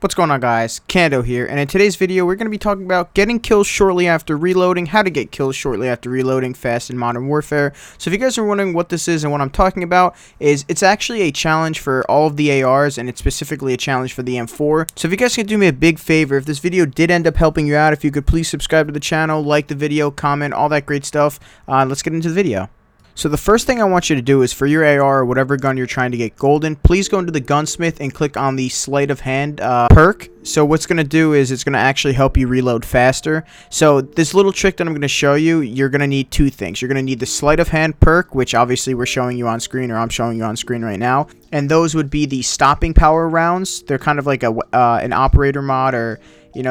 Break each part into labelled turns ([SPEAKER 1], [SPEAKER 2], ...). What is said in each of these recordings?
[SPEAKER 1] What's going on, guys? Kando here, and in today's video we're going to be talking about getting kills shortly after reloading, how to get kills shortly after reloading fast in Modern Warfare. So if you guys are wondering what this is and what I'm talking about, it's actually a challenge for all of the ARs, and it's specifically a challenge for the M4. So if you guys could do me a big favor, if this video did end up helping you out, if you could please subscribe to the channel, like the video, comment, all that great stuff. Let's get into the video. So the first thing I want you to do is for your AR or whatever gun you're trying to get golden, please go into the Gunsmith and click on the sleight of hand perk. So what's going to do is it's going to actually help you reload faster. So this little trick that I'm going to show you, you're going to need two things. You're going to need the sleight of hand perk, which obviously we're showing you on screen, or I'm showing you on screen right now. And those would be the stopping power rounds. They're kind of like an operator mod, or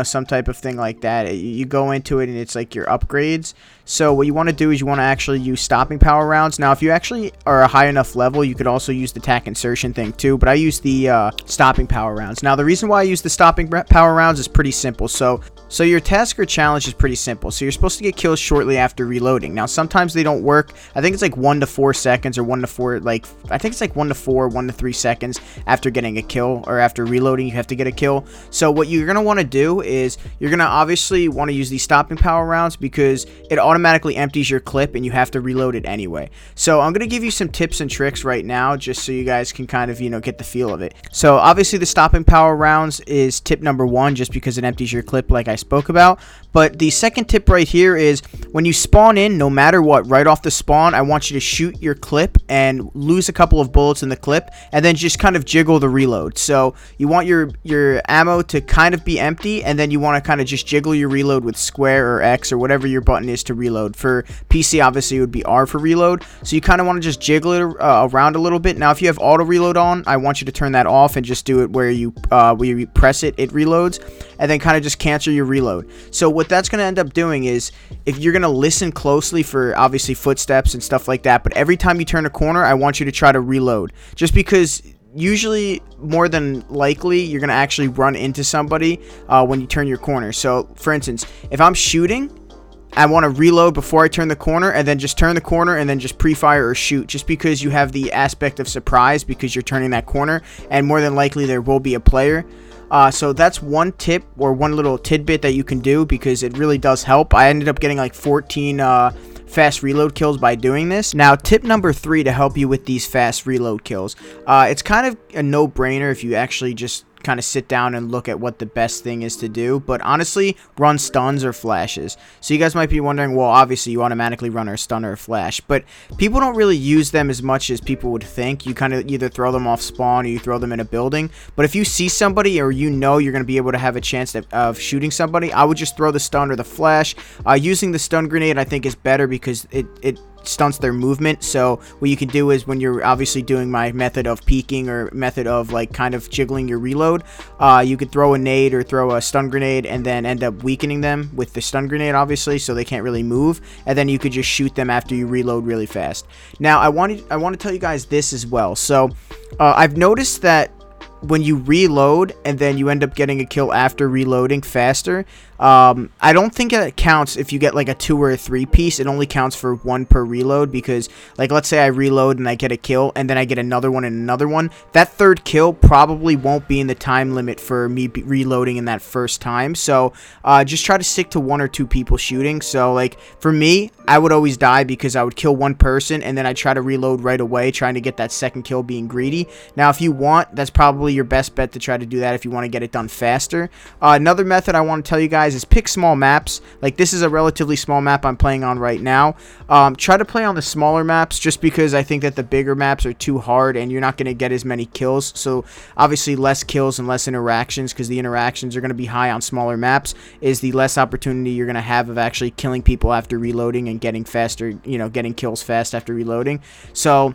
[SPEAKER 1] some type of thing like that. You go into it and it's like your upgrades. So what you want to do is you want to actually use stopping power rounds. Now if you actually are a high enough level, you could also use the tack insertion thing too, but I use the stopping power rounds. Now the reason why I use the stopping power rounds is pretty simple. So your task or challenge is pretty simple. So you're supposed to get kills shortly after reloading. Now sometimes they don't work. I think it's like 1 to 4 seconds, or 1 to 4, I think it's like 1 to 4, 1 to 3 seconds after getting a kill, or after reloading you have to get a kill. So what you're going to want to do is you're going to obviously want to use these stopping power rounds, because it automatically empties your clip and you have to reload it anyway. So I'm going to give you some tips and tricks right now, just so you guys can kind of get the feel of it. So obviously the stopping power rounds is tip number 1, just because it empties your clip like I spoke about. But the second tip right here is when you spawn in, no matter what, right off the spawn, I want you to shoot your clip and lose a couple of bullets in the clip, and then just kind of jiggle the reload. So you want your ammo to kind of be empty, and then you want to kind of just jiggle your reload with square or X or whatever your button is to reload. For PC, obviously it would be R for reload. So you kind of want to just jiggle it around a little bit. Now if you have auto reload on, I want you to turn that off and just do it where you press it reloads, and then kind of just cancel your reload. So what that's going to end up doing is, if you're going to listen closely for obviously footsteps and stuff like that, but every time you turn a corner, I want you to try to reload, just because usually, more than likely, you're going to actually run into somebody when you turn your corner. So for instance, if I'm shooting, I want to reload before I turn the corner, and then just turn the corner and then just pre-fire or shoot, just because you have the aspect of surprise because you're turning that corner, and more than likely there will be a player. So that's one tip, or one little tidbit that you can do, because it really does help. I ended up getting like 14 fast reload kills by doing this. Now tip number 3 to help you with these fast reload kills, it's kind of a no-brainer if you actually just kind of sit down and look at what the best thing is to do, but honestly, run stuns or flashes. So you guys might be wondering, well, obviously you automatically run a stun or a flash, but people don't really use them as much as people would think. You kind of either throw them off spawn, or you throw them in a building. But if you see somebody, or you're going to be able to have a chance of shooting somebody, I would just throw the stun or the flash. Using the stun grenade I think is better, because it stunts their movement. So what you can do is, when you're obviously doing my method of peeking, or method of like kind of jiggling your reload, you could throw a nade or throw a stun grenade, and then end up weakening them with the stun grenade, obviously, so they can't really move, and then you could just shoot them after you reload really fast. Now I want to tell you guys this as well. So I've noticed that when you reload and then you end up getting a kill after reloading faster, I don't think it counts if you get like a 2 or a 3 piece. It only counts for 1 per reload, because like, let's say I reload and I get a kill, and then I get another one and another one. That third kill probably won't be in the time limit for me reloading in that first time. So just try to stick to 1 or 2 people shooting. So like for me, I would always die, because I would kill one person and then I try to reload right away, trying to get that second kill, being greedy. Now if you want, that's probably your best bet to try to do that if you want to get it done faster. Another method I want to tell you guys is pick small maps. Like this is a relatively small map I'm playing on right now. Try to play on the smaller maps, just because I think that the bigger maps are too hard and you're not going to get as many kills. So obviously less kills and less interactions, because the interactions are going to be high on smaller maps, is the less opportunity you're going to have of actually killing people after reloading and getting faster, getting kills fast after reloading. So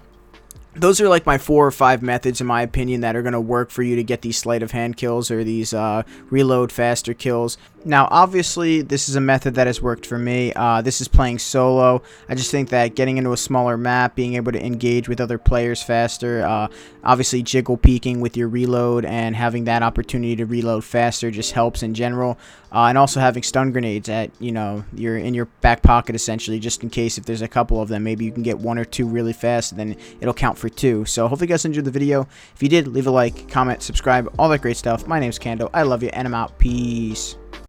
[SPEAKER 1] those are like my 4 or 5 methods, in my opinion, that are going to work for you to get these sleight of hand kills, or these reload faster kills. Now, obviously, this is a method that has worked for me. This is playing solo. I just think that getting into a smaller map, being able to engage with other players faster, obviously jiggle peeking with your reload and having that opportunity to reload faster just helps in general. And also having stun grenades at, you're in your back pocket, essentially, just in case if there's a couple of them. Maybe you can get 1 or 2 really fast, and then it'll count for for 2. So hopefully you guys enjoyed the video. If you did, leave a like, comment, subscribe, all that great stuff. My name's Kando. I love you, and I'm out. Peace.